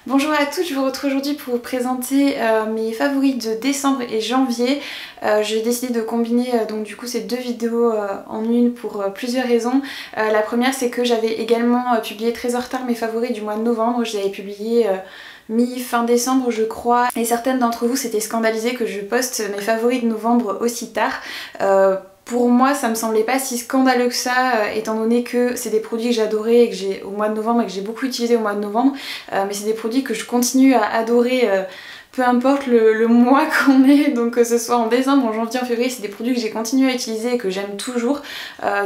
Bonjour à tous, je vous retrouve aujourd'hui pour vous présenter mes favoris de décembre et janvier. J'ai décidé de combiner donc du coup ces deux vidéos en une pour plusieurs raisons. La première, c'est que j'avais également publié très en retard mes favoris du mois de novembre. Je les avais publiés mi-fin décembre je crois, et certaines d'entre vous s'étaient scandalisées que je poste mes favoris de novembre aussi tard. Pour moi, ça me semblait pas si scandaleux que ça, étant donné que c'est des produits que j'adorais et que j'ai au mois de novembre et que j'ai beaucoup utilisé au mois de novembre, mais c'est des produits que je continue à adorer peu importe le mois qu'on est, donc que ce soit en décembre, en janvier, en février, c'est des produits que j'ai continué à utiliser et que j'aime toujours.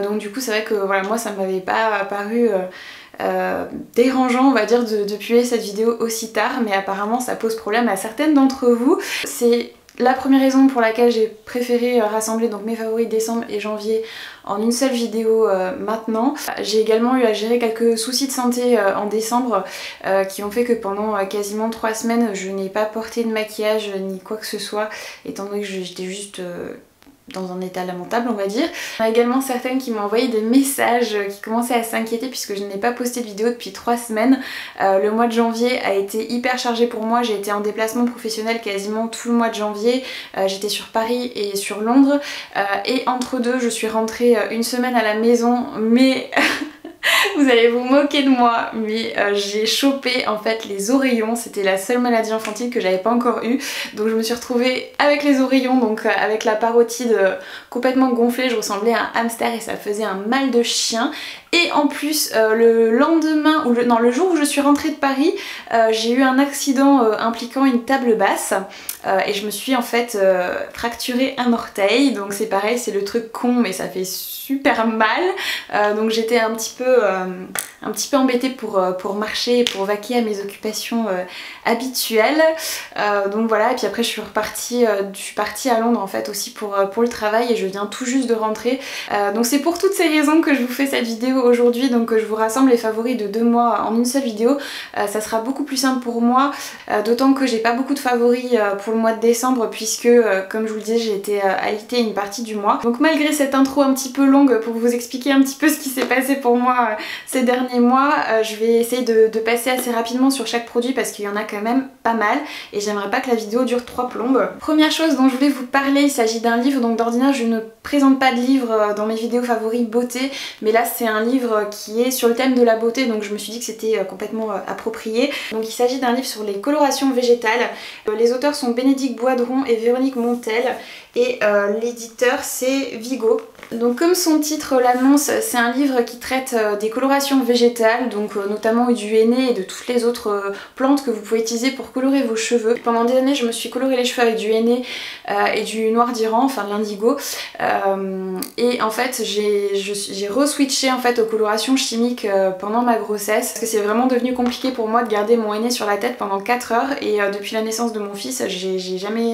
Donc du coup c'est vrai que voilà, moi ça m'avait pas paru dérangeant on va dire de publier cette vidéo aussi tard, mais apparemment ça pose problème à certaines d'entre vous. C'est la première raison pour laquelle j'ai préféré rassembler donc mes favoris de décembre et janvier en une seule vidéo maintenant. J'ai également eu à gérer quelques soucis de santé en décembre qui ont fait que pendant quasiment 3 semaines je n'ai pas porté de maquillage ni quoi que ce soit, étant donné que j'étais juste dans un état lamentable on va dire. Il y en a également certaines qui m'ont envoyé des messages qui commençaient à s'inquiéter puisque je n'ai pas posté de vidéo depuis 3 semaines. Le mois de janvier a été hyper chargé pour moi, j'ai été en déplacement professionnel quasiment tout le mois de janvier. J'étais sur Paris et sur Londres et entre deux je suis rentrée une semaine à la maison, mais vous allez vous moquer de moi, mais j'ai chopé en fait les oreillons. C'était la seule maladie infantile que j'avais pas encore eue, donc je me suis retrouvée avec les oreillons, donc avec la parotide complètement gonflée. Je ressemblais à un hamster et ça faisait un mal de chien. Et en plus le lendemain, ou le jour où je suis rentrée de Paris, j'ai eu un accident impliquant une table basse et je me suis en fait fracturé un orteil. Donc c'est pareil, c'est le truc con mais ça fait super mal. Donc j'étais un petit peu embêtée pour marcher et pour vaquer à mes occupations habituelles. Donc voilà, et puis après je suis partie à Londres en fait aussi pour le travail et je viens tout juste de rentrer. Donc c'est pour toutes ces raisons que je vous fais cette vidéo aujourd'hui, donc je vous rassemble les favoris de 2 mois en une seule vidéo. Ça sera beaucoup plus simple pour moi, d'autant que j'ai pas beaucoup de favoris pour le mois de décembre puisque comme je vous le disais j'ai été alitée une partie du mois. Donc malgré cette intro un petit peu longue pour vous expliquer un petit peu ce qui s'est passé pour moi ces derniers mois, je vais essayer de passer assez rapidement sur chaque produit parce qu'il y en a quand même pas mal et j'aimerais pas que la vidéo dure 3 plombes. Première chose dont je voulais vous parler, il s'agit d'un livre. Donc d'ordinaire je ne présente pas de livre dans mes vidéos favoris beauté, mais là c'est un livre qui est sur le thème de la beauté, donc je me suis dit que c'était complètement approprié. Donc il s'agit d'un livre sur les colorations végétales. Les auteurs sont Bénédicte Boisdron et Véronique Montel et l'éditeur c'est Vigo. Donc comme son titre l'annonce, c'est un livre qui traite des colorations végétales, donc notamment du henné et de toutes les autres plantes que vous pouvez utiliser pour colorer vos cheveux. Pendant des années je me suis coloré les cheveux avec du henné et du noir d'Iran, enfin de l'indigo, et en fait j'ai re-switché en fait aux colorations chimiques pendant ma grossesse parce que c'est vraiment devenu compliqué pour moi de garder mon henné sur la tête pendant 4 heures et depuis la naissance de mon fils j'ai jamais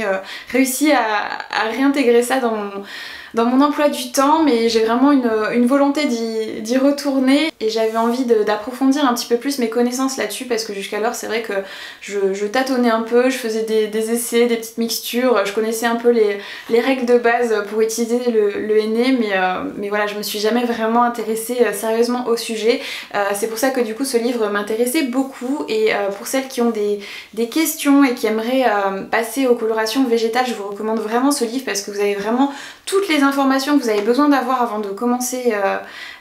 réussi à réintégrer ça dans mon emploi du temps, mais j'ai vraiment une volonté d'y retourner et j'avais envie d'approfondir un petit peu plus mes connaissances là-dessus parce que jusqu'alors c'est vrai que je tâtonnais un peu, je faisais des essais, des petites mixtures, je connaissais un peu les règles de base pour utiliser le henné, mais voilà, je me suis jamais vraiment intéressée sérieusement au sujet. C'est pour ça que du coup ce livre m'intéressait beaucoup et pour celles qui ont des questions et qui aimeraient passer aux colorations végétales, je vous recommande vraiment ce livre parce que vous avez vraiment toutes les informations que vous avez besoin d'avoir avant de commencer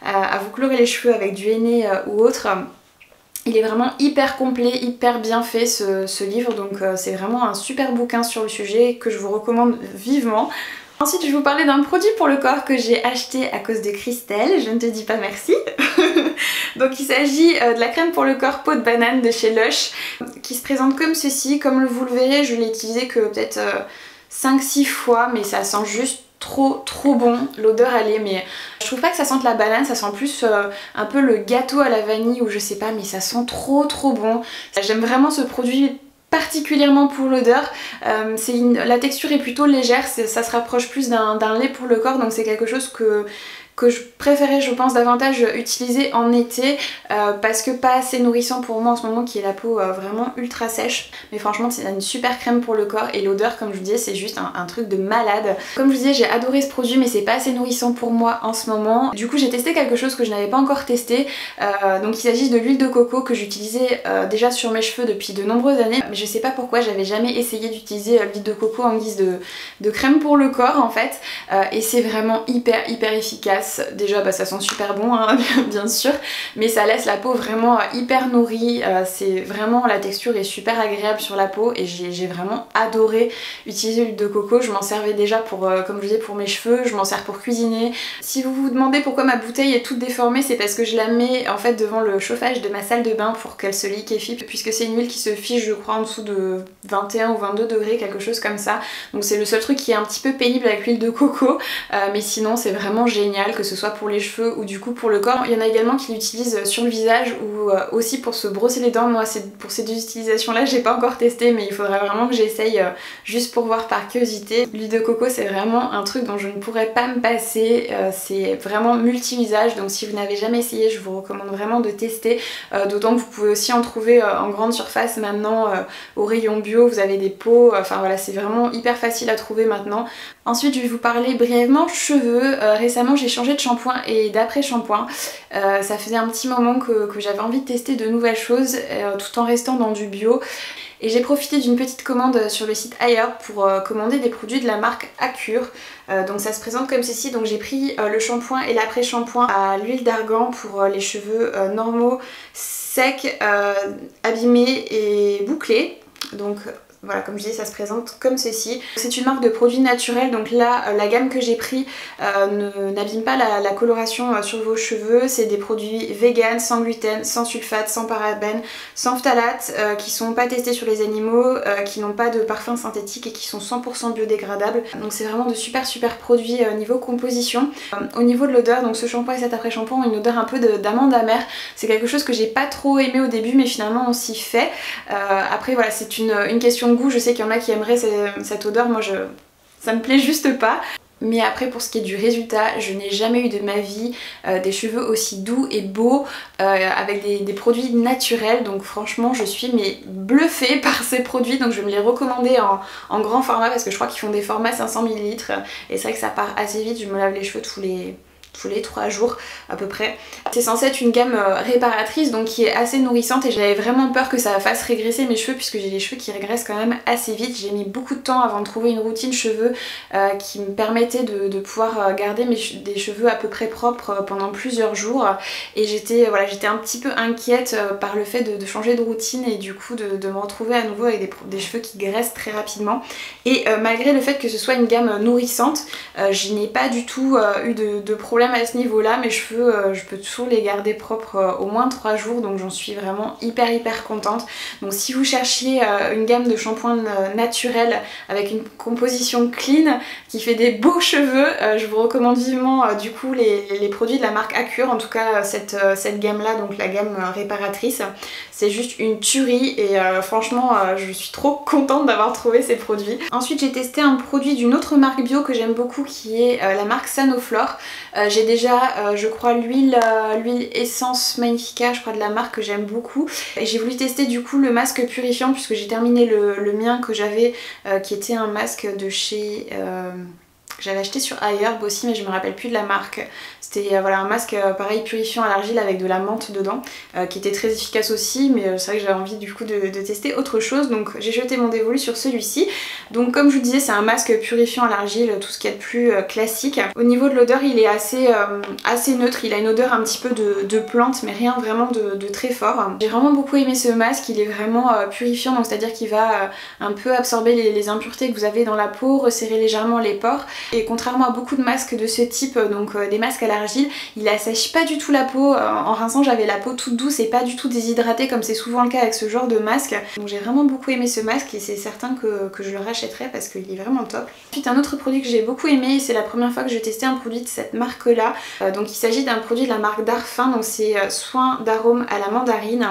à vous colorer les cheveux avec du henné ou autre. Il est vraiment hyper complet, hyper bien fait ce livre, donc c'est vraiment un super bouquin sur le sujet que je vous recommande vivement. Ensuite je vais vous parler d'un produit pour le corps que j'ai acheté à cause de Christelle, je ne te dis pas merci. Donc il s'agit de la crème pour le corps peau de banane de chez Lush qui se présente comme ceci. Comme vous le verrez, je l'ai utilisé que peut-être 5-6 fois, mais ça sent juste trop bon. L'odeur elle est, mais je trouve pas que ça sente la banane, ça sent plus un peu le gâteau à la vanille ou je sais pas, mais ça sent trop bon. J'aime vraiment ce produit particulièrement pour l'odeur. La texture est plutôt légère, ça se rapproche plus d'un lait pour le corps, donc c'est quelque chose que je préférais je pense davantage utiliser en été parce que pas assez nourrissant pour moi en ce moment qui est la peau vraiment ultra sèche. Mais franchement c'est une super crème pour le corps et l'odeur comme je vous disais c'est juste un truc de malade. Comme je vous disais j'ai adoré ce produit mais c'est pas assez nourrissant pour moi en ce moment. Du coup j'ai testé quelque chose que je n'avais pas encore testé. Donc il s'agit de l'huile de coco que j'utilisais déjà sur mes cheveux depuis de nombreuses années. Mais je sais pas pourquoi j'avais jamais essayé d'utiliser l'huile de coco en guise de crème pour le corps en fait. Et c'est vraiment hyper efficace. Déjà ça sent super bon hein, bien sûr. Mais ça laisse la peau vraiment hyper nourrie. C'est vraiment, la texture est super agréable sur la peau. Et j'ai vraiment adoré utiliser l'huile de coco. Je m'en servais déjà pour, comme je disais, pour mes cheveux. Je m'en sers pour cuisiner. Si vous vous demandez pourquoi ma bouteille est toute déformée, c'est parce que je la mets en fait devant le chauffage de ma salle de bain pour qu'elle se liquéfie. Puisque c'est une huile qui se fiche je crois en dessous de 21 ou 22 degrés, quelque chose comme ça. Donc c'est le seul truc qui est un petit peu pénible avec l'huile de coco. Mais sinon c'est vraiment génial, que ce soit pour les cheveux ou du coup pour le corps. Il y en a également qui l'utilisent sur le visage ou aussi pour se brosser les dents. Moi pour ces deux utilisations là j'ai pas encore testé mais il faudrait vraiment que j'essaye juste pour voir par curiosité. L'huile de coco c'est vraiment un truc dont je ne pourrais pas me passer. C'est vraiment multi-usage donc si vous n'avez jamais essayé je vous recommande vraiment de tester. D'autant que vous pouvez aussi en trouver en grande surface maintenant au rayon bio. Vous avez des pots, enfin voilà c'est vraiment hyper facile à trouver maintenant. Ensuite je vais vous parler brièvement cheveux. Récemment j'ai changé de shampoing et d'après-shampoing. Ça faisait un petit moment que j'avais envie de tester de nouvelles choses tout en restant dans du bio. Et j'ai profité d'une petite commande sur le site ailleurs pour commander des produits de la marque Acure. Donc ça se présente comme ceci. Donc j'ai pris le shampoing et l'après-shampoing à l'huile d'argan pour les cheveux normaux, secs, abîmés et bouclés. Donc voilà, comme je dis, ça se présente comme ceci. C'est une marque de produits naturels, donc là, la gamme que j'ai pris n'abîme pas la coloration sur vos cheveux. C'est des produits vegan, sans gluten, sans sulfate, sans parabènes, sans phthalates, qui sont pas testés sur les animaux, qui n'ont pas de parfum synthétique et qui sont 100% biodégradables. Donc c'est vraiment de super produits niveau composition. Au niveau de l'odeur, donc ce shampoing et cet après-shampoing ont une odeur un peu d'amande amère. C'est quelque chose que j'ai pas trop aimé au début, mais finalement on s'y fait. Après voilà, c'est une question de goût. Je sais qu'il y en a qui aimeraient cette odeur, moi ça me plaît juste pas. Mais après pour ce qui est du résultat, je n'ai jamais eu de ma vie des cheveux aussi doux et beaux avec des produits naturels. Donc franchement je suis bluffée par ces produits. Donc je vais me les recommander en grand format parce que je crois qu'ils font des formats 500 ml. Et c'est vrai que ça part assez vite, je me lave les cheveux tous les 3 jours à peu près. C'est censé être une gamme réparatrice donc qui est assez nourrissante et j'avais vraiment peur que ça fasse régresser mes cheveux puisque j'ai les cheveux qui régressent quand même assez vite. J'ai mis beaucoup de temps avant de trouver une routine cheveux qui me permettait de pouvoir garder des cheveux à peu près propres pendant plusieurs jours et j'étais un petit peu inquiète par le fait de changer de routine et du coup de me retrouver à nouveau avec des cheveux qui graissent très rapidement. Et malgré le fait que ce soit une gamme nourrissante, je n'ai pas du tout eu de problème à ce niveau là. Mes cheveux je peux toujours les garder propres au moins 3 jours donc j'en suis vraiment hyper contente. Donc si vous cherchiez une gamme de shampoings naturels avec une composition clean qui fait des beaux cheveux, je vous recommande vivement du coup les produits de la marque Acure, en tout cas cette gamme là, donc la gamme réparatrice. C'est juste une tuerie et franchement je suis trop contente d'avoir trouvé ces produits. Ensuite j'ai testé un produit d'une autre marque bio que j'aime beaucoup qui est la marque Sanoflore. J'ai déjà je crois l'huile Essence Magnifica, je crois de la marque, que j'aime beaucoup. Et j'ai voulu tester du coup le masque purifiant puisque j'ai terminé le mien que j'avais qui était un masque de chez... j'avais acheté sur iHerb aussi mais je me rappelle plus de la marque. C'était voilà, un masque pareil purifiant à l'argile avec de la menthe dedans qui était très efficace aussi, mais c'est vrai que j'avais envie du coup de tester autre chose donc j'ai jeté mon dévolu sur celui-ci. Donc comme je vous disais c'est un masque purifiant à l'argile, tout ce qu'il y a de plus classique. Au niveau de l'odeur il est assez neutre, il a une odeur un petit peu de plante mais rien vraiment de très fort. J'ai vraiment beaucoup aimé ce masque, il est vraiment purifiant donc c'est à dire qu'il va un peu absorber les impuretés que vous avez dans la peau, resserrer légèrement les pores. Et contrairement à beaucoup de masques de ce type, donc des masques à l'argile, il assèche pas du tout la peau. En rinçant j'avais la peau toute douce et pas du tout déshydratée comme c'est souvent le cas avec ce genre de masque. Donc j'ai vraiment beaucoup aimé ce masque et c'est certain que je le rachèterai parce qu'il est vraiment top. Ensuite un autre produit que j'ai beaucoup aimé, c'est la première fois que j'ai testé un produit de cette marque là. Donc il s'agit d'un produit de la marque Darphin, donc c'est soin d'arôme à la mandarine.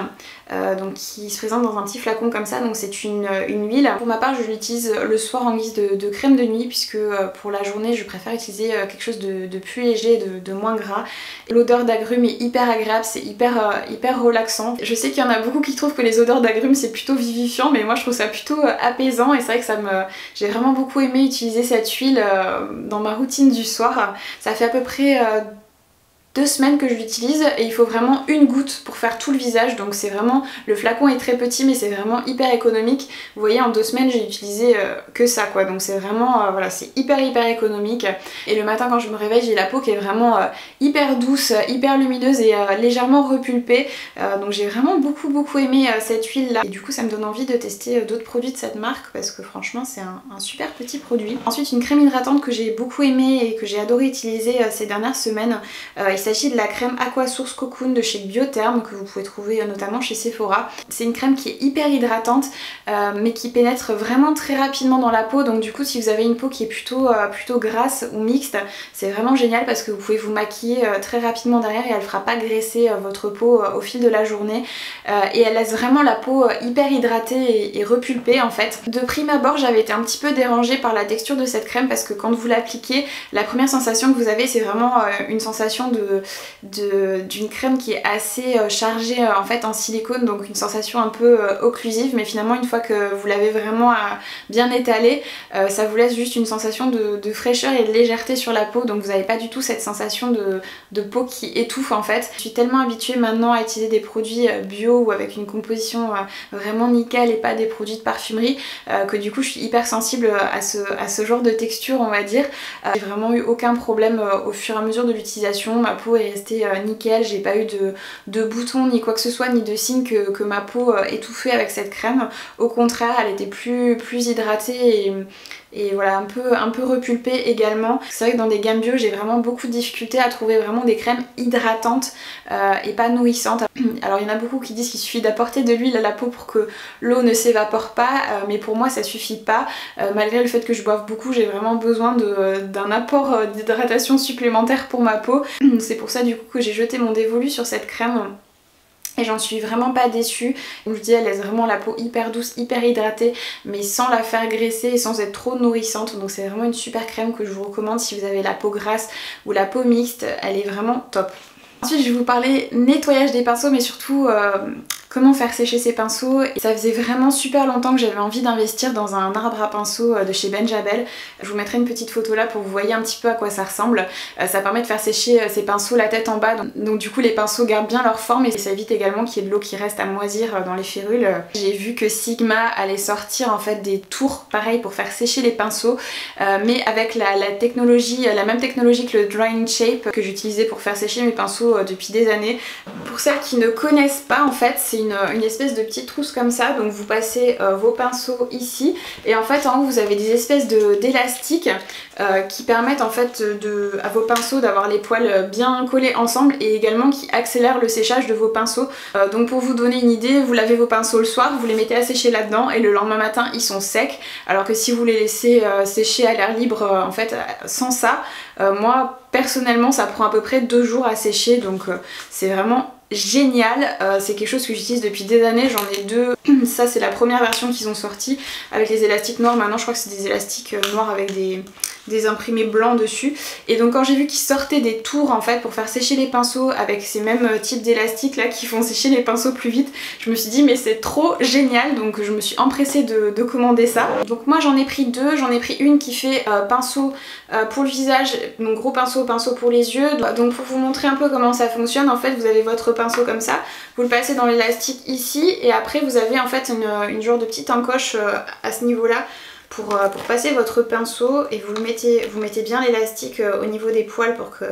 Donc qui se présente dans un petit flacon comme ça, donc c'est une huile. Pour ma part je l'utilise le soir en guise de crème de nuit puisque pour la la journée, je préfère utiliser quelque chose de plus léger, de moins gras. L'odeur d'agrumes est hyper agréable, c'est hyper relaxant. Je sais qu'il y en a beaucoup qui trouvent que les odeurs d'agrumes c'est plutôt vivifiant, mais moi je trouve ça plutôt apaisant et c'est vrai que j'ai vraiment beaucoup aimé utiliser cette huile dans ma routine du soir. Ça fait à peu près 2 semaines que je l'utilise et il faut vraiment une goutte pour faire tout le visage, donc c'est vraiment, le flacon est très petit mais c'est vraiment hyper économique. Vous voyez, en 2 semaines j'ai utilisé que ça quoi, donc c'est vraiment voilà, c'est hyper économique. Et le matin quand je me réveille, j'ai la peau qui est vraiment hyper douce, hyper lumineuse et légèrement repulpée, donc j'ai vraiment beaucoup aimé cette huile là et du coup ça me donne envie de tester d'autres produits de cette marque parce que franchement c'est un super petit produit. Ensuite, une crème hydratante que j'ai beaucoup aimée et que j'ai adoré utiliser ces dernières semaines, il s'agit de la crème Aquasource Cocoon de chez Biotherm que vous pouvez trouver notamment chez Sephora. C'est une crème qui est hyper hydratante mais qui pénètre vraiment très rapidement dans la peau, donc du coup si vous avez une peau qui est plutôt grasse ou mixte, c'est vraiment génial parce que vous pouvez vous maquiller très rapidement derrière et elle ne fera pas graisser votre peau au fil de la journée et elle laisse vraiment la peau hyper hydratée et repulpée en fait. De prime abord j'avais été un petit peu dérangée par la texture de cette crème parce que quand vous l'appliquez, la première sensation que vous avez c'est vraiment une sensation d'une crème qui est assez chargée en fait en silicone, donc une sensation un peu occlusive, mais finalement une fois que vous l'avez vraiment bien étalée, ça vous laisse juste une sensation de fraîcheur et de légèreté sur la peau, donc vous n'avez pas du tout cette sensation de peau qui étouffe en fait. Je suis tellement habituée maintenant à utiliser des produits bio ou avec une composition vraiment nickel et pas des produits de parfumerie que du coup je suis hyper sensible à ce genre de texture on va dire. J'ai vraiment eu aucun problème au fur et à mesure de l'utilisation, ma peau est restée nickel, j'ai pas eu de boutons ni quoi que ce soit, ni de signe que ma peau étouffait avec cette crème. Au contraire, elle était plus hydratée et voilà, un peu repulpée également. C'est vrai que dans des gammes bio j'ai vraiment beaucoup de difficultés à trouver vraiment des crèmes hydratantes et pas nourrissantes. Alors il y en a beaucoup qui disent qu'il suffit d'apporter de l'huile à la peau pour que l'eau ne s'évapore pas, mais pour moi ça suffit pas. Malgré le fait que je boive beaucoup, j'ai vraiment besoin d'un apport d'hydratation supplémentaire pour ma peau. C'est pour ça du coup que j'ai jeté mon dévolu sur cette crème. Et j'en suis vraiment pas déçue. Comme je dis, elle laisse vraiment la peau hyper douce, hyper hydratée, mais sans la faire graisser et sans être trop nourrissante. Donc c'est vraiment une super crème que je vous recommande si vous avez la peau grasse ou la peau mixte. Elle est vraiment top. Ensuite je vais vous parler nettoyage des pinceaux, mais surtout comment faire sécher ses pinceaux. Et ça faisait vraiment super longtemps que j'avais envie d'investir dans un arbre à pinceaux de chez Benjabel. Je vous mettrai une petite photo là pour que vous voyez un petit peu à quoi ça ressemble. Ça permet de faire sécher ses pinceaux la tête en bas, donc du coup les pinceaux gardent bien leur forme et ça évite également qu'il y ait de l'eau qui reste à moisir dans les férules. J'ai vu que Sigma allait sortir en fait des tours pareil pour faire sécher les pinceaux, mais avec la même technologie que le Drying Shape que j'utilisais pour faire sécher mes pinceaux depuis des années. Pour celles qui ne connaissent pas, en fait c'est une espèce de petite trousse comme ça, donc vous passez vos pinceaux ici et en fait en haut vous avez des espèces d'élastiques qui permettent en fait à vos pinceaux d'avoir les poils bien collés ensemble et également qui accélèrent le séchage de vos pinceaux. Donc pour vous donner une idée, vous lavez vos pinceaux le soir, vous les mettez à sécher là-dedans et le lendemain matin ils sont secs, alors que si vous les laissez sécher à l'air libre en fait sans ça, moi personnellement ça prend à peu près 2 jours à sécher, donc c'est vraiment génial. C'est quelque chose que j'utilise depuis des années, j'en ai 2. Ça c'est la première version qu'ils ont sorti avec les élastiques noirs, maintenant je crois que c'est des élastiques noirs avec des imprimés blancs dessus. Et donc quand j'ai vu qu'ils sortaient des tours en fait pour faire sécher les pinceaux avec ces mêmes types d'élastiques là qui font sécher les pinceaux plus vite, je me suis dit mais c'est trop génial, donc je me suis empressée de commander ça. Donc moi j'en ai pris 2, j'en ai pris une qui fait pinceau pour le visage, donc gros pinceau pour les yeux. Donc pour vous montrer un peu comment ça fonctionne, en fait vous avez votre pinceau comme ça, vous le passez dans l'élastique ici et après vous avez en fait une genre de petite encoche à ce niveau là pour passer votre pinceau et vous mettez bien l'élastique au niveau des poils pour que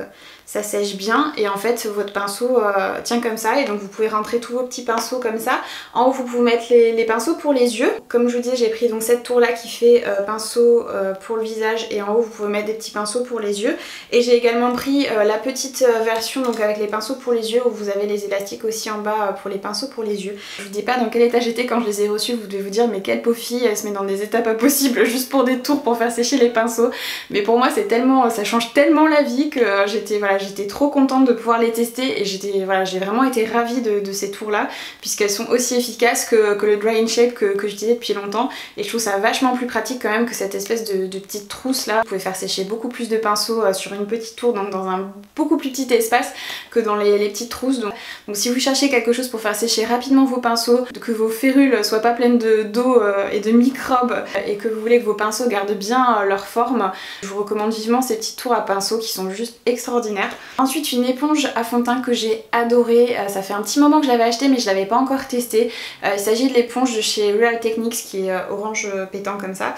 ça sèche bien et en fait votre pinceau tient comme ça et donc vous pouvez rentrer tous vos petits pinceaux comme ça. En haut vous pouvez mettre les pinceaux pour les yeux. Comme je vous disais j'ai pris donc cette tour là qui fait pinceau pour le visage et en haut vous pouvez mettre des petits pinceaux pour les yeux et j'ai également pris la petite version donc avec les pinceaux pour les yeux où vous avez les élastiques aussi en bas pour les pinceaux pour les yeux. Je vous dis pas dans quel état j'étais quand je les ai reçus, vous devez vous dire mais quelle pauvre fille, elle se met dans des états pas possibles juste pour des tours pour faire sécher les pinceaux, mais pour moi c'est tellement, ça change tellement la vie que j'étais voilà, j'étais trop contente de pouvoir les tester et j'ai vraiment été ravie de ces tours là puisqu'elles sont aussi efficaces que le Dry in Shape que j'utilisais depuis longtemps, et je trouve ça vachement plus pratique quand même que cette espèce de petite trousse là. Vous pouvez faire sécher beaucoup plus de pinceaux sur une petite tour, donc dans un beaucoup plus petit espace que dans les petites trousses. Donc si vous cherchez quelque chose pour faire sécher rapidement vos pinceaux, que vos férules soient pas pleines d'eau et de microbes, et que vous voulez que vos pinceaux gardent bien leur forme, je vous recommande vivement ces petites tours à pinceaux qui sont juste extraordinaires. Ensuite, une éponge à fond de teint que j'ai adorée, ça fait un petit moment que je l'avais achetée mais je l'avais pas encore testée. Il s'agit de l'éponge de chez Real Techniques qui est orange pétant comme ça,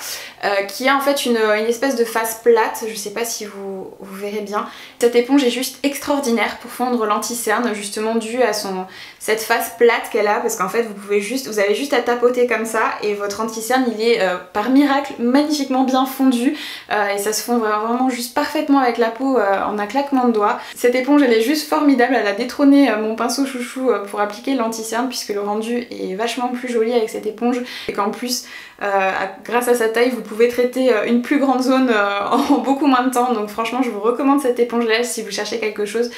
qui a en fait une espèce de face plate, je sais pas si vous verrez bien. Cette éponge est juste extraordinaire pour fondre l'anti-cerne, justement dû à cette face plate qu'elle a, parce qu'en fait vous avez juste à tapoter comme ça et votre anti-cerne il est par miracle magnifiquement bien fondu, et ça se fond vraiment juste parfaitement avec la peau en un claquement de doigts. Cette éponge elle est juste formidable, elle a détrôné mon pinceau chouchou pour appliquer l'anti-cerne puisque le rendu est vachement plus joli avec cette éponge, et qu'en plus grâce à sa taille vous pouvez traiter une plus grande zone en beaucoup moins de temps. Donc franchement je vous recommande cette éponge là si vous cherchez quelque chose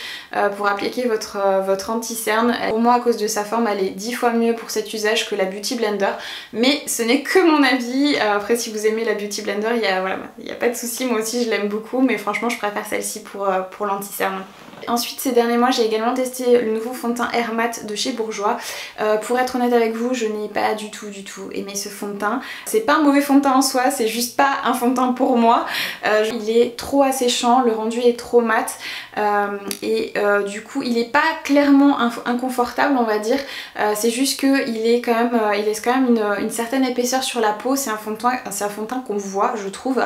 pour appliquer votre anti-cerne. Pour moi à cause de sa forme elle est 10 fois mieux pour cet usage que la Beauty Blender, mais ce n'est que mon avis. Après si vous aimez la Beauty Blender il y a pas de souci, moi aussi je l'aime beaucoup, mais franchement je préfère celle-ci pour l'anti-cerne. Ensuite ces derniers mois j'ai également testé le nouveau fond de teint Air Matte de chez Bourjois. Pour être honnête avec vous, je n'ai pas du tout aimé ce fond de teint. C'est pas un mauvais fond de teint en soi, c'est juste pas un fond de teint pour moi. Il est trop asséchant, le rendu est trop mat, et du coup il est pas clairement inconfortable on va dire, c'est juste que il laisse quand même une certaine épaisseur sur la peau. C'est un fond de teint qu'on voit je trouve,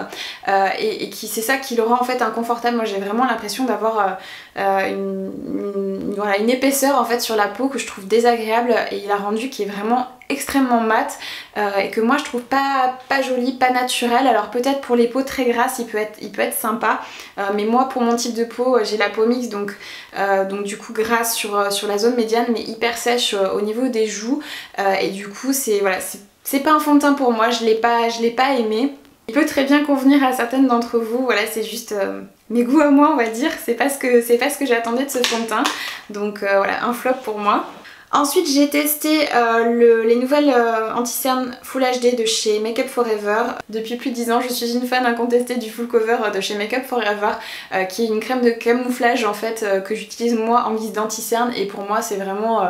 et c'est ça qui le rend en fait inconfortable. Moi j'ai vraiment l'impression d'avoir une épaisseur en fait sur la peau que je trouve désagréable, et il a rendu qui est vraiment extrêmement mat, et que moi je trouve pas joli, pas naturel. Alors peut-être pour les peaux très grasses il peut être sympa, mais moi pour mon type de peau j'ai la peau mixte, donc du coup grasse sur la zone médiane mais hyper sèche au niveau des joues, et du coup c'est pas un fond de teint pour moi, je l'ai pas aimé. Il peut très bien convenir à certaines d'entre vous, voilà, c'est juste mes goûts à moi on va dire, c'est pas ce que j'attendais de ce fond de teint, donc voilà, un flop pour moi. Ensuite j'ai testé les nouvelles anti-cernes Full HD de chez Make Up For Ever. Depuis plus de 10 ans je suis une fan incontestée du full cover de chez Make Up For Ever, qui est une crème de camouflage en fait que j'utilise moi en guise d'anti-cerne, et pour moi c'est vraiment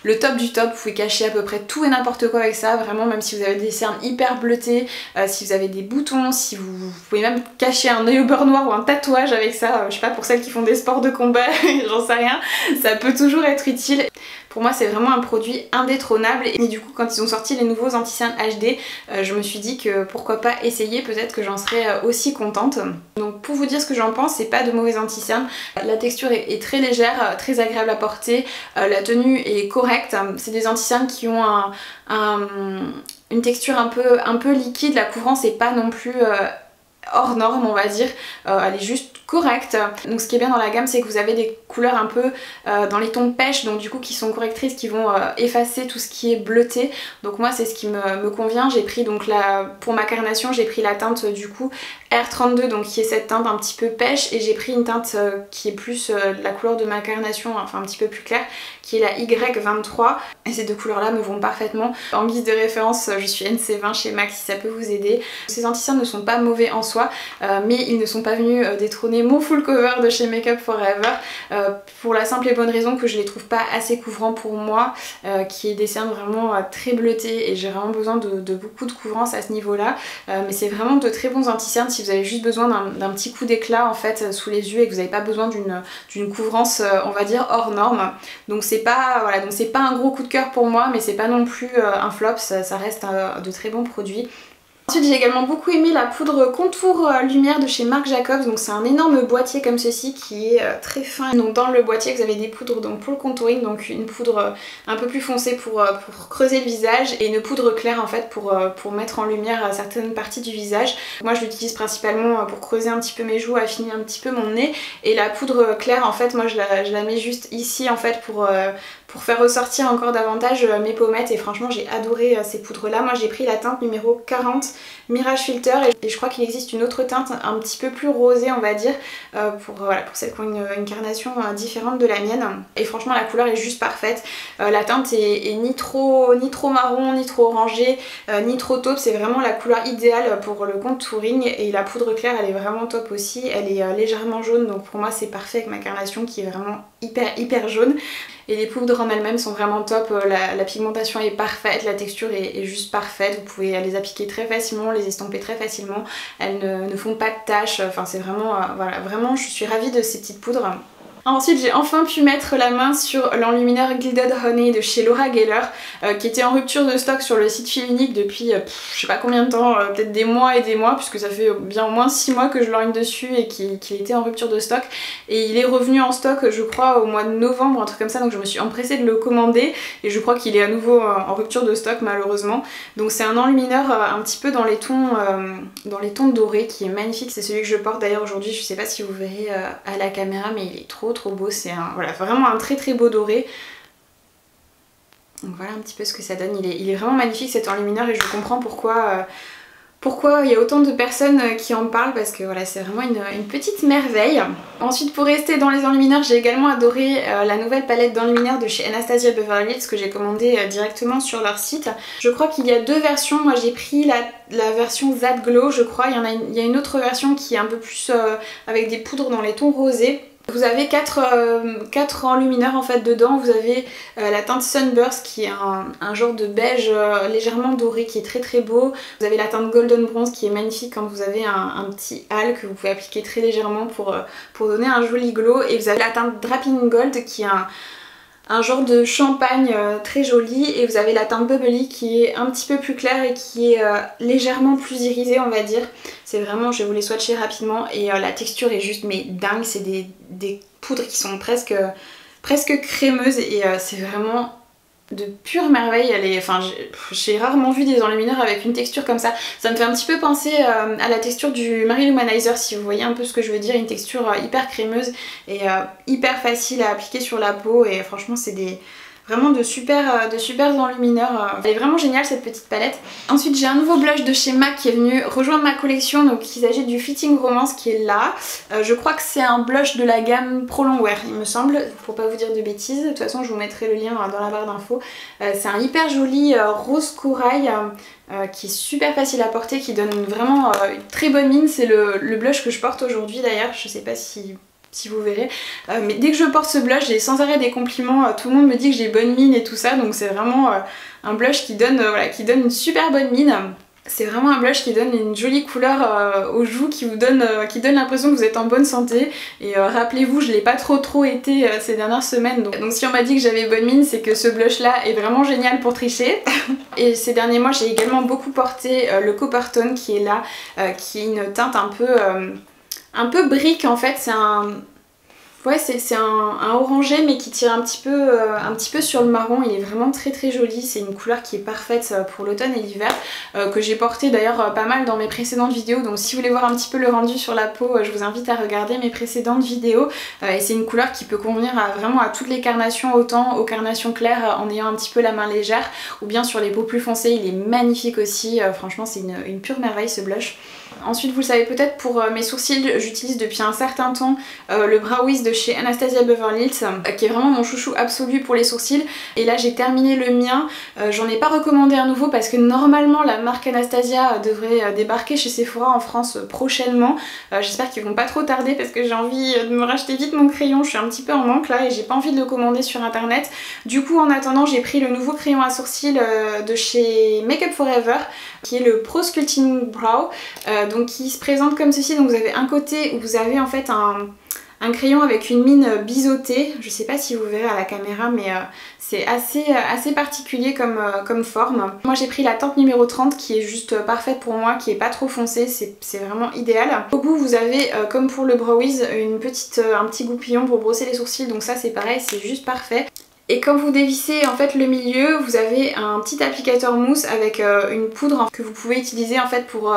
le top du top. Vous pouvez cacher à peu près tout et n'importe quoi avec ça, vraiment, même si vous avez des cernes hyper bleutées, si vous avez des boutons, si vous pouvez même cacher un œil au beurre noir ou un tatouage avec ça, je sais pas, pour celles qui font des sports de combat, j'en sais rien, ça peut toujours être utile. Pour moi c'est vraiment un produit indétrônable, et du coup quand ils ont sorti les nouveaux anti-cernes HD, je me suis dit que pourquoi pas essayer, peut-être que j'en serais aussi contente. Donc pour vous dire ce que j'en pense, c'est pas de mauvais anti-cernes, la texture est très légère, très agréable à porter, la tenue est correcte, c'est des anti-cernes qui ont une texture un peu liquide, la couvrance est pas non plus hors norme on va dire, elle est juste correcte. Donc ce qui est bien dans la gamme c'est que vous avez des couleurs un peu dans les tons pêche, donc du coup qui sont correctrices, qui vont effacer tout ce qui est bleuté. Donc moi c'est ce qui me convient. J'ai pris donc pour ma carnation j'ai pris la teinte du coup R32, donc qui est cette teinte un petit peu pêche, et j'ai pris une teinte qui est plus la couleur de ma carnation, enfin un petit peu plus claire, qui est la Y23, et ces deux couleurs là me vont parfaitement. En guise de référence je suis NC20 chez MAC si ça peut vous aider. Ces anti-cernes ne sont pas mauvais en soi, mais ils ne sont pas venus détrôner mon full cover de chez Make Up For Ever, pour la simple et bonne raison que je les trouve pas assez couvrants pour moi, qui est des cernes vraiment très bleutées, et j'ai vraiment besoin de beaucoup de couvrance à ce niveau là, mais c'est vraiment de très bons anti-cernes si vous avez juste besoin d'un petit coup d'éclat en fait sous les yeux, et que vous n'avez pas besoin d'une couvrance on va dire hors norme. Donc c'est pas un gros coup de cœur pour moi, mais c'est pas non plus un flop, ça reste de très bons produits. Ensuite j'ai également beaucoup aimé la poudre contour lumière de chez Marc Jacobs. Donc c'est un énorme boîtier comme ceci qui est très fin. Donc dans le boîtier vous avez des poudres donc pour le contouring, donc une poudre un peu plus foncée pour creuser le visage, et une poudre claire en fait pour mettre en lumière certaines parties du visage. Moi je l'utilise principalement pour creuser un petit peu mes joues, affiner un petit peu mon nez, et la poudre claire en fait moi je la mets juste ici en fait pour pour faire ressortir encore davantage mes pommettes et franchement j'ai adoré ces poudres là. Moi j'ai pris la teinte numéro 40 Mirage Filter et je crois qu'il existe une autre teinte un petit peu plus rosée on va dire pour celles qui ont une carnation différente de la mienne et franchement la couleur est juste parfaite. La teinte est ni trop marron, ni trop orangée, ni trop taupe, c'est vraiment la couleur idéale pour le contouring et la poudre claire elle est vraiment top aussi, elle est légèrement jaune donc pour moi c'est parfait avec ma carnation qui est vraiment hyper jaune. Et les poudres en elles-mêmes sont vraiment top, la pigmentation est parfaite, la texture est juste parfaite, vous pouvez les appliquer très facilement, les estomper très facilement, elles ne font pas de taches, enfin c'est vraiment, voilà, vraiment je suis ravie de ces petites poudres. Ensuite j'ai enfin pu mettre la main sur l'enlumineur Gilded Honey de chez Laura Geller qui était en rupture de stock sur le site Fil Unique depuis je sais pas combien de temps, peut-être des mois et des mois puisque ça fait bien au moins 6 mois que je l'enligne dessus et qu'il était en rupture de stock et il est revenu en stock je crois au mois de novembre, un truc comme ça, donc je me suis empressée de le commander et je crois qu'il est à nouveau en rupture de stock malheureusement. Donc c'est un enlumineur un petit peu dans les tons dorés qui est magnifique, c'est celui que je porte d'ailleurs aujourd'hui, je sais pas si vous verrez à la caméra mais il est trop beau, c'est voilà, vraiment un très beau doré. Donc voilà un petit peu ce que ça donne, il est vraiment magnifique cet enlumineur et je comprends pourquoi il y a autant de personnes qui en parlent parce que voilà c'est vraiment une petite merveille. Ensuite pour rester dans les enlumineurs j'ai également adoré la nouvelle palette d'enlumineurs de chez Anastasia Beverly Hills que j'ai commandé directement sur leur site. Je crois qu'il y a deux versions, moi j'ai pris la version That Glow je crois, il y a une autre version qui est un peu plus avec des poudres dans les tons rosés. Vous avez 4 enlumineurs en fait dedans, vous avez la teinte Sunburst qui est un genre de beige légèrement doré qui est très beau. Vous avez la teinte Golden Bronze qui est magnifique quand vous avez un petit hâle que vous pouvez appliquer très légèrement pour donner un joli glow. Et vous avez la teinte Drapping Gold qui est un genre de champagne très joli et vous avez la teinte Bubbly qui est un petit peu plus claire et qui est légèrement plus irisée on va dire. C'est vraiment, je vais vous les swatcher rapidement et la texture est juste mais dingue, c'est des poudres qui sont presque crémeuses et c'est vraiment de pure merveille. J'ai rarement vu des enlumineurs avec une texture comme ça. Ça me fait un petit peu penser à la texture du Marie Lumanizer si vous voyez un peu ce que je veux dire, une texture hyper crémeuse et hyper facile à appliquer sur la peau et franchement c'est vraiment de super enlumineurs. Elle est vraiment géniale cette petite palette. Ensuite j'ai un nouveau blush de chez MAC qui est venu rejoindre ma collection, donc il s'agit du Fitting Romance qui est là. Je crois que c'est un blush de la gamme Pro Longwear il me semble, pour pas vous dire de bêtises. De toute façon je vous mettrai le lien dans la barre d'infos. C'est un hyper joli rose corail qui est super facile à porter, qui donne vraiment une très bonne mine. C'est le blush que je porte aujourd'hui d'ailleurs, je sais pas si vous verrez, mais dès que je porte ce blush j'ai sans arrêt des compliments, tout le monde me dit que j'ai bonne mine et tout ça, donc c'est vraiment un blush qui donne une super bonne mine. C'est vraiment un blush qui donne une jolie couleur aux joues, qui donne l'impression que vous êtes en bonne santé. Et rappelez-vous, je l'ai pas trop été ces dernières semaines. Donc si on m'a dit que j'avais bonne mine, c'est que ce blush là est vraiment génial pour tricher. Et ces derniers mois, j'ai également beaucoup porté le Coppertone qui est là, qui est une teinte un peu brique en fait. C'est un orangé mais qui tire un petit peu sur le marron. Il est vraiment très joli, c'est une couleur qui est parfaite pour l'automne et l'hiver, que j'ai porté d'ailleurs pas mal dans mes précédentes vidéos, donc si vous voulez voir un petit peu le rendu sur la peau, je vous invite à regarder mes précédentes vidéos. Et c'est une couleur qui peut convenir vraiment à toutes les carnations, autant aux carnations claires en ayant un petit peu la main légère, ou bien sur les peaux plus foncées, il est magnifique aussi, franchement c'est une pure merveille ce blush. Ensuite vous le savez peut-être, pour mes sourcils j'utilise depuis un certain temps le Brow Wiz de chez Anastasia Beverly Hills qui est vraiment mon chouchou absolu pour les sourcils, et là j'ai terminé le mien. J'en ai pas recommandé un nouveau parce que normalement la marque Anastasia devrait débarquer chez Sephora en France prochainement. J'espère qu'ils vont pas trop tarder parce que j'ai envie de me racheter vite mon crayon, je suis un petit peu en manque là et j'ai pas envie de le commander sur internet. Du coup en attendant j'ai pris le nouveau crayon à sourcils de chez Make Up For Ever qui est le Pro Sculpting Brow, donc qui se présente comme ceci. Donc vous avez un côté où vous avez en fait un crayon avec une mine biseautée, je sais pas si vous verrez à la caméra mais c'est assez particulier comme forme. Moi j'ai pris la teinte numéro 30 qui est juste parfaite pour moi, qui est pas trop foncée, c'est vraiment idéal. Au bout vous avez comme pour le Brow Wiz un petit goupillon pour brosser les sourcils, donc ça c'est pareil, c'est juste parfait. Et quand vous dévissez en fait le milieu, vous avez un petit applicateur mousse avec une poudre que vous pouvez utiliser en fait pour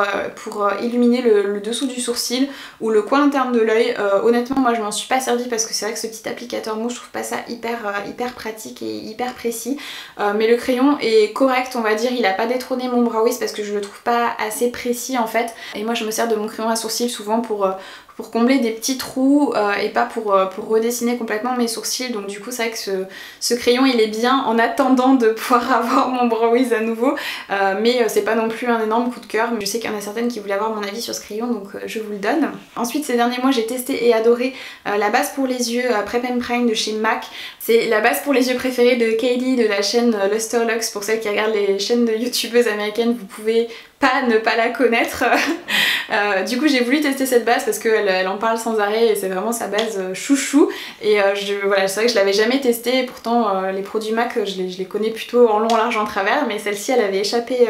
illuminer le dessous du sourcil ou le coin interne de l'œil. Honnêtement moi je m'en suis pas servie parce que c'est vrai que ce petit applicateur mousse je trouve pas ça hyper pratique et hyper précis. Mais le crayon est correct on va dire, il a pas détrôné mon brow wiz parce que je le trouve pas assez précis en fait. Et moi je me sers de mon crayon à sourcils souvent pour combler des petits trous et pas pour redessiner complètement mes sourcils. Donc du coup c'est vrai que ce crayon il est bien en attendant de pouvoir avoir mon brow wiz à nouveau, mais c'est pas non plus un énorme coup de cœur. Je sais qu'il y en a certaines qui voulaient avoir mon avis sur ce crayon donc je vous le donne. Ensuite ces derniers mois j'ai testé et adoré la base pour les yeux Prep and Prime de chez MAC. C'est la base pour les yeux préférée de Kaylee de la chaîne Lusterlux. Pour celles qui regardent les chaînes de youtubeuses américaines, vous pouvez pas ne pas la connaître. Du coup j'ai voulu tester cette base parce qu'elle en parle sans arrêt et c'est vraiment sa base chouchou. Et voilà, c'est vrai que je l'avais jamais testée et pourtant les produits MAC je les connais plutôt en long, en large, en travers, mais celle-ci elle avait échappé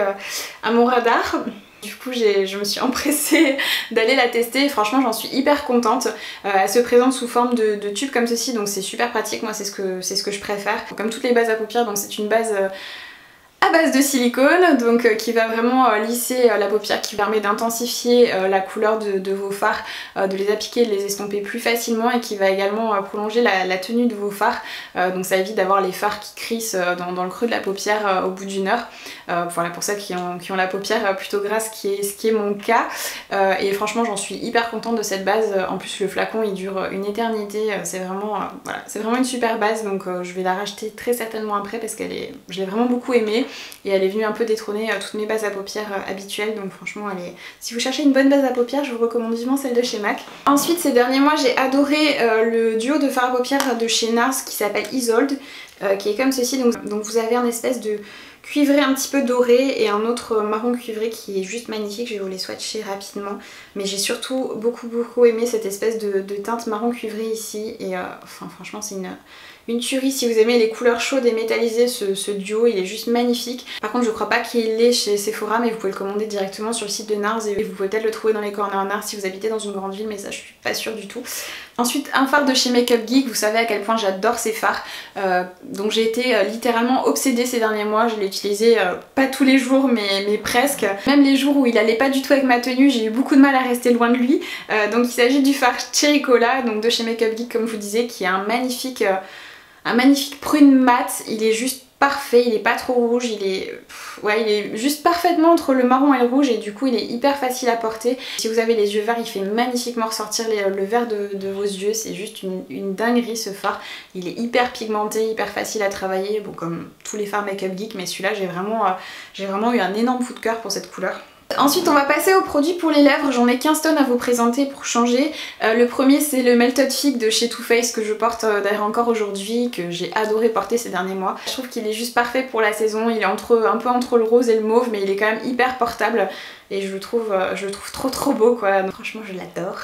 à mon radar. Du coup je me suis empressée d'aller la tester et franchement j'en suis hyper contente. Elle se présente sous forme de tube comme ceci donc c'est super pratique, moi c'est ce que je préfère. Comme toutes les bases à paupières, donc c'est une base à base de silicone, donc qui va vraiment lisser la paupière, qui permet d'intensifier la couleur de vos fards, de les appliquer, de les estomper plus facilement et qui va également prolonger la tenue de vos fards, donc ça évite d'avoir les fards qui crissent dans le creux de la paupière au bout d'une heure. Voilà, pour ceux qui ont la paupière plutôt grasse, ce qui est mon cas, et franchement j'en suis hyper contente de cette base. En plus le flacon il dure une éternité, c'est vraiment, voilà, c'est vraiment une super base, donc je vais la racheter très certainement après parce que je l'ai vraiment beaucoup aimée. Et elle est venue un peu détrôner toutes mes bases à paupières habituelles, donc franchement si vous cherchez une bonne base à paupières je vous recommande vivement celle de chez MAC. Ensuite ces derniers mois j'ai adoré le duo de fard à paupières de chez NARS qui s'appelle Isolde, qui est comme ceci, donc vous avez un espèce de cuivré un petit peu doré et un autre marron cuivré qui est juste magnifique. Je vais vous les swatcher rapidement, mais j'ai surtout beaucoup aimé cette espèce de teinte marron cuivré ici et enfin franchement c'est une tuerie. Si vous aimez les couleurs chaudes et métallisées, ce duo il est juste magnifique. Par contre je crois pas qu'il l'ait chez Sephora, mais vous pouvez le commander directement sur le site de NARS et vous pouvez peut-être le trouver dans les corners NARS si vous habitez dans une grande ville, mais ça je suis pas sûre du tout. Ensuite un fard de chez Makeup Geek, vous savez à quel point j'adore ces fards, donc j'ai été littéralement obsédée ces derniers mois. Je l'ai utilisé pas tous les jours mais presque. Même les jours où il allait pas du tout avec ma tenue, j'ai eu beaucoup de mal à rester loin de lui. Donc il s'agit du fard Cherry Cola, donc de chez Makeup Geek comme je vous disais, qui est un magnifique prune mat. Il est juste parfait, il est pas trop rouge, il est juste parfaitement entre le marron et le rouge et du coup il est hyper facile à porter. Si vous avez les yeux verts, il fait magnifiquement ressortir le vert de vos yeux, c'est juste une dinguerie ce fard. Il est hyper pigmenté, hyper facile à travailler, bon comme tous les fards Makeup Geek, mais celui-là j'ai vraiment eu un énorme coup de cœur pour cette couleur. Ensuite on va passer aux produits pour les lèvres, j'en ai 15 tonnes à vous présenter pour changer. Le premier c'est le Melted Fig de chez Too Faced que je porte d'ailleurs encore aujourd'hui, que j'ai adoré porter ces derniers mois. Je trouve qu'il est juste parfait pour la saison, il est un peu entre le rose et le mauve mais il est quand même hyper portable et je le trouve trop beau quoi, donc franchement je l'adore.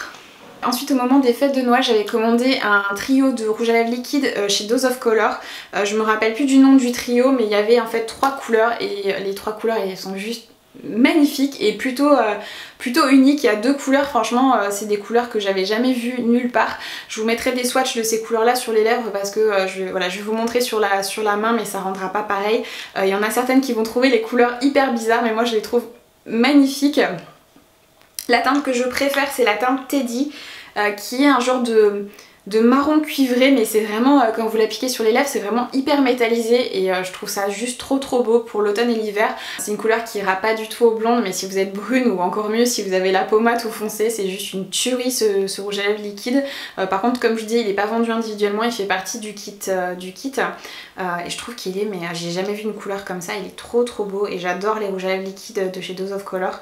Ensuite au moment des fêtes de Noël j'avais commandé un trio de rouge à lèvres liquide chez Dose of Color. Je me rappelle plus du nom du trio mais il y avait en fait 3 couleurs et les 3 couleurs elles sont juste magnifique et plutôt unique. Il y a 2 couleurs, franchement c'est des couleurs que j'avais jamais vues nulle part. Je vous mettrai des swatchs de ces couleurs là sur les lèvres parce que je vais vous montrer sur la main mais ça rendra pas pareil. Il y en a certaines qui vont trouver les couleurs hyper bizarres mais moi je les trouve magnifiques. La teinte que je préfère c'est la teinte Teddy qui est un genre de marron cuivré, mais c'est vraiment, quand vous l'appliquez sur les lèvres, c'est vraiment hyper métallisé et je trouve ça juste trop beau pour l'automne et l'hiver. C'est une couleur qui ira pas du tout aux blondes, mais si vous êtes brune ou encore mieux si vous avez la peau mate ou foncée, c'est juste une tuerie ce rouge à lèvres liquide. Par contre comme je dis il est pas vendu individuellement, il fait partie du kit, et je trouve qu'il est, mais j'ai jamais vu une couleur comme ça, il est trop beau et j'adore les rouges à lèvres liquides de chez Dose of Color.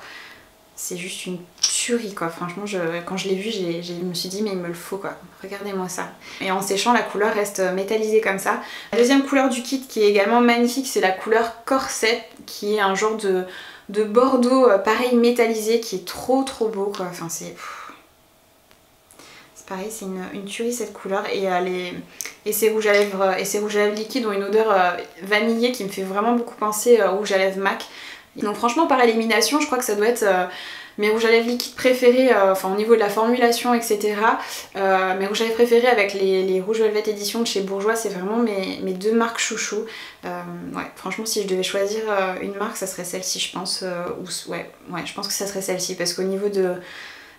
C'est juste une tuerie quoi, franchement quand je l'ai vu je me suis dit mais il me le faut quoi, regardez-moi ça. Et en séchant la couleur reste métallisée comme ça. La deuxième couleur du kit qui est également magnifique c'est la couleur Corset qui est un genre de bordeaux pareil métallisé qui est trop beau quoi, enfin c'est pareil, c'est une tuerie cette couleur et ces rouges à lèvres liquides ont une odeur vanillée qui me fait vraiment beaucoup penser au rouge à lèvres MAC. Donc franchement par élimination je crois que ça doit être mes rouges à lèvres liquides préférés, enfin au niveau de la formulation etc. Mes rouges à lèvres préférés avec les rouges Velvet Edition de chez Bourjois, c'est vraiment mes deux marques chouchou. Ouais, franchement si je devais choisir une marque ça serait celle-ci je pense, ouais je pense que ça serait celle-ci parce qu'au niveau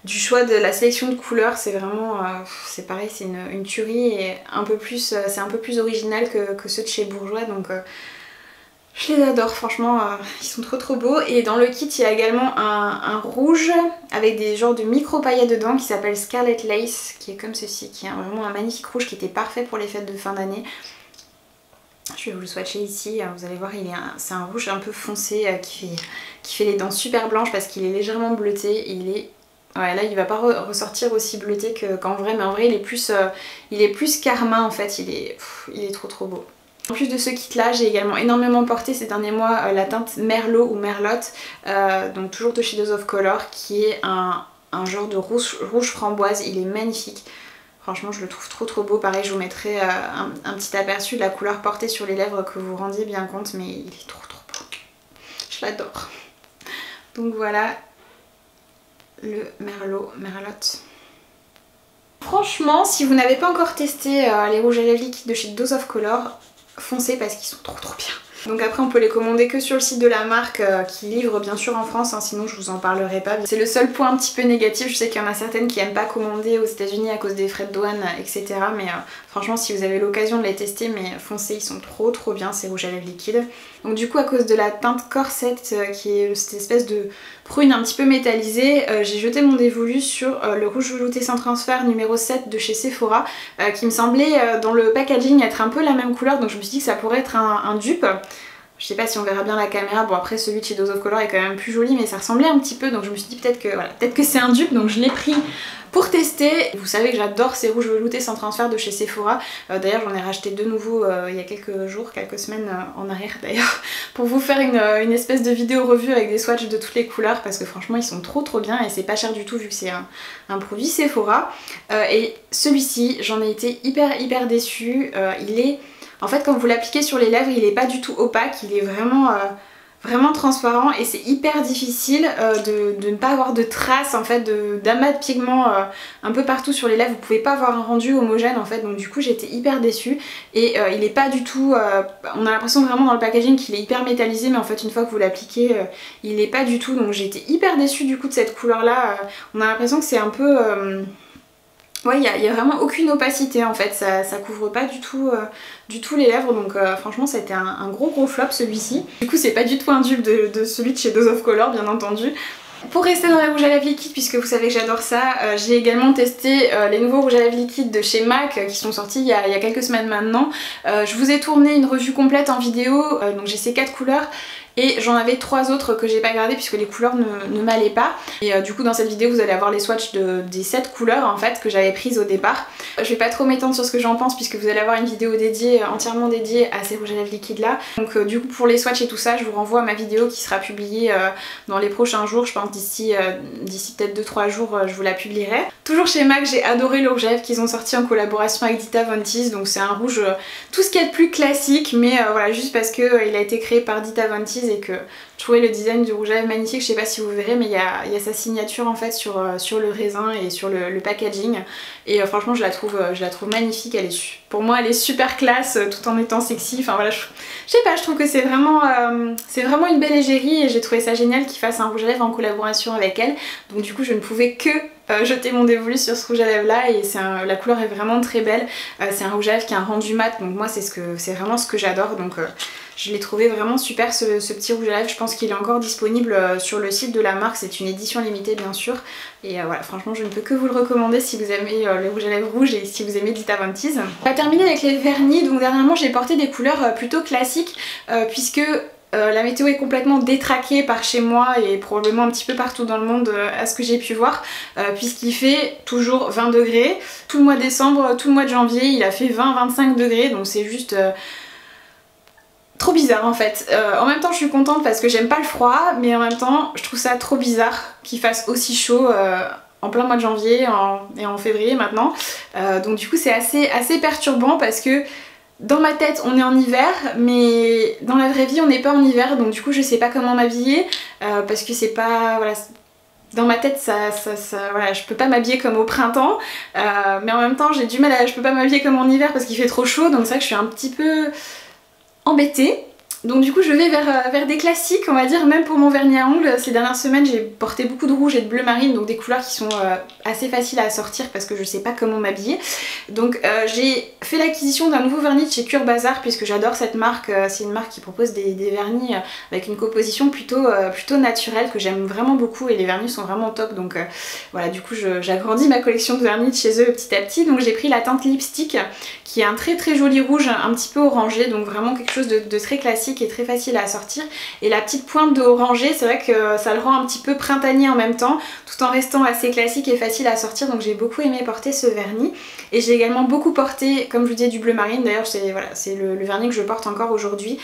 du choix de la sélection de couleurs c'est vraiment, c'est pareil, c'est une tuerie et c'est un peu plus original que ceux de chez Bourjois donc je les adore franchement, ils sont trop beaux. Et dans le kit il y a également un rouge avec des genres de micro paillettes dedans qui s'appelle Scarlet Lace, qui est comme ceci, qui est vraiment un magnifique rouge qui était parfait pour les fêtes de fin d'année. Je vais vous le swatcher ici, vous allez voir c'est un rouge un peu foncé qui fait les dents super blanches parce qu'il est légèrement bleuté. Ouais, là il va pas ressortir aussi bleuté qu'en vrai, mais en vrai il est plus carmin en fait, il est trop beau. En plus de ce kit là, j'ai également énormément porté ces derniers mois la teinte Merlot ou Merlotte, donc toujours de chez Dose of Color, qui est un genre de rouge framboise, il est magnifique. Franchement je le trouve trop beau, pareil je vous mettrai un petit aperçu de la couleur portée sur les lèvres que vous vous rendiez bien compte, mais il est trop beau, je l'adore. Donc voilà le Merlotte. Franchement si vous n'avez pas encore testé les rouges à lèvres liquides de chez Dose of Color, foncez parce qu'ils sont trop bien. Donc après on peut les commander que sur le site de la marque qui livre bien sûr en France, hein, sinon je vous en parlerai pas. C'est le seul point un petit peu négatif, je sais qu'il y en a certaines qui aiment pas commander aux États-Unis à cause des frais de douane etc. Mais franchement si vous avez l'occasion de les tester, mais foncez, ils sont trop bien ces rouges à lèvres liquides. Donc du coup à cause de la teinte Corset qui est cette espèce de prune un petit peu métallisée, j'ai jeté mon dévolu sur le rouge velouté sans transfert numéro 7 de chez Sephora qui me semblait dans le packaging être un peu la même couleur, donc je me suis dit que ça pourrait être un dupe. Je sais pas si on verra bien la caméra, bon après celui de chez Dose of Color est quand même plus joli mais ça ressemblait un petit peu, donc je me suis dit peut-être que c'est un dupe, donc je l'ai pris pour tester. Vous savez que j'adore ces rouges veloutés sans transfert de chez Sephora, d'ailleurs j'en ai racheté deux nouveaux il y a quelques semaines en arrière d'ailleurs, pour vous faire une espèce de vidéo revue avec des swatchs de toutes les couleurs parce que franchement ils sont trop bien et c'est pas cher du tout vu que c'est un produit Sephora. Et celui-ci j'en ai été hyper déçue, en fait quand vous l'appliquez sur les lèvres il est pas du tout opaque, il est vraiment transparent et c'est hyper difficile de ne pas avoir de traces en fait d'amas de pigments un peu partout sur les lèvres. Vous pouvez pas avoir un rendu homogène en fait, donc du coup j'étais hyper déçue et il est pas du tout, on a l'impression vraiment dans le packaging qu'il est hyper métallisé mais en fait une fois que vous l'appliquez il est pas du tout, donc j'ai été hyper déçue du coup de cette couleur là. On a l'impression que c'est un peu... ouais, il n'y a vraiment aucune opacité en fait, ça couvre pas du tout les lèvres, donc franchement ça a été un gros flop celui-ci. Du coup c'est pas du tout un dupe de celui de chez Dose of Color bien entendu. Pour rester dans les rouges à lèvres liquides, puisque vous savez que j'adore ça, j'ai également testé les nouveaux rouges à lèvres liquides de chez MAC qui sont sortis il y a quelques semaines maintenant. Je vous ai tourné une revue complète en vidéo, donc j'ai ces 4 couleurs. Et j'en avais 3 autres que j'ai pas gardées puisque les couleurs ne m'allaient pas. Et du coup dans cette vidéo vous allez avoir les swatchs des 7 couleurs en fait que j'avais prises au départ. Je vais pas trop m'étendre sur ce que j'en pense puisque vous allez avoir une vidéo dédiée, entièrement dédiée à ces rouges à lèvres liquides là. Donc du coup pour les swatchs et tout ça je vous renvoie à ma vidéo qui sera publiée dans les prochains jours. Je pense d'ici peut-être 2-3 jours je vous la publierai. Toujours chez MAC j'ai adoré le rouge à lèvres qu'ils ont sorti en collaboration avec Dita Von Teese. Donc c'est un rouge tout ce qu'il y a de plus classique mais voilà juste parce que il a été créé par Dita Von Teese et que je trouvais le design du rouge à lèvres magnifique. Je sais pas si vous verrez mais il y a sa signature en fait sur le raisin et sur le packaging et franchement je la trouve magnifique. Pour moi elle est super classe tout en étant sexy, enfin voilà, je sais pas, je trouve que c'est vraiment une belle égérie et j'ai trouvé ça génial qu'ils fassent un rouge à lèvres en collaboration avec elle, donc du coup je ne pouvais que jeter mon dévolu sur ce rouge à lèvres là et la couleur est vraiment très belle. C'est un rouge à lèvres qui a un rendu mat, donc moi c'est vraiment ce que j'adore, donc je l'ai trouvé vraiment super ce petit rouge à lèvres. Je pense qu'il est encore disponible sur le site de la marque, c'est une édition limitée bien sûr et voilà, franchement je ne peux que vous le recommander si vous aimez les rouges à lèvres rouges et si vous aimez Dita Von Teese. On va terminer avec les vernis. Donc dernièrement j'ai porté des couleurs plutôt classiques puisque la météo est complètement détraquée par chez moi et probablement un petit peu partout dans le monde à ce que j'ai pu voir puisqu'il fait toujours 20 degrés. Tout le mois de décembre, tout le mois de janvier il a fait 20-25 degrés, donc c'est juste trop bizarre en fait. En même temps je suis contente parce que j'aime pas le froid, mais en même temps je trouve ça trop bizarre qu'il fasse aussi chaud en plein mois de janvier et en février maintenant. Donc du coup c'est assez perturbant parce que dans ma tête on est en hiver, mais dans la vraie vie on n'est pas en hiver, donc du coup je sais pas comment m'habiller parce que c'est pas... Voilà, dans ma tête voilà, je peux pas m'habiller comme au printemps, mais en même temps j'ai du mal à... Je peux pas m'habiller comme en hiver parce qu'il fait trop chaud, donc c'est vrai que je suis un petit peu embêtée. Donc du coup je vais vers des classiques, on va dire, même pour mon vernis à ongles. Ces dernières semaines j'ai porté beaucoup de rouge et de bleu marine, donc des couleurs qui sont assez faciles à sortir parce que je sais pas comment m'habiller. Donc j'ai fait l'acquisition d'un nouveau vernis de chez Cure Bazar puisque j'adore cette marque. C'est une marque qui propose des vernis avec une composition plutôt naturelle que j'aime vraiment beaucoup, et les vernis sont vraiment top. Donc voilà, du coup j'agrandis ma collection de vernis de chez eux petit à petit. Donc j'ai pris la teinte lipstick qui est un très joli rouge, un petit peu orangé, donc vraiment quelque chose de très classique et très facile à sortir. Et la petite pointe de orangé, c'est vrai que ça le rend un petit peu printanier en même temps, tout en restant assez classique et facile à sortir, donc j'ai beaucoup aimé porter ce vernis. Et j'ai également beaucoup porté, comme je vous disais, du bleu marine. D'ailleurs c'est voilà, le vernis que je porte encore aujourd'hui.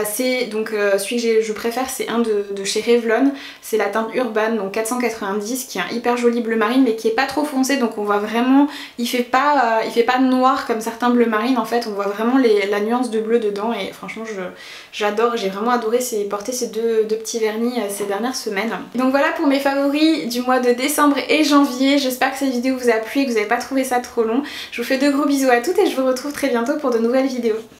C'est donc celui que je préfère, c'est un de chez Revlon, c'est la teinte Urban, donc 490, qui est un hyper joli bleu marine mais qui est pas trop foncé, donc on voit vraiment, il fait pas noir comme certains bleus marine, en fait on voit vraiment la nuance de bleu dedans, et franchement j'adore, j'ai vraiment adoré porter ces deux petits vernis ces dernières semaines. Donc voilà pour mes favoris du mois de décembre et janvier. J'espère que cette vidéo vous a plu et que vous n'avez pas trouvé ça trop long. Je vous fais de gros bisous à toutes et je vous retrouve très bientôt pour de nouvelles vidéos.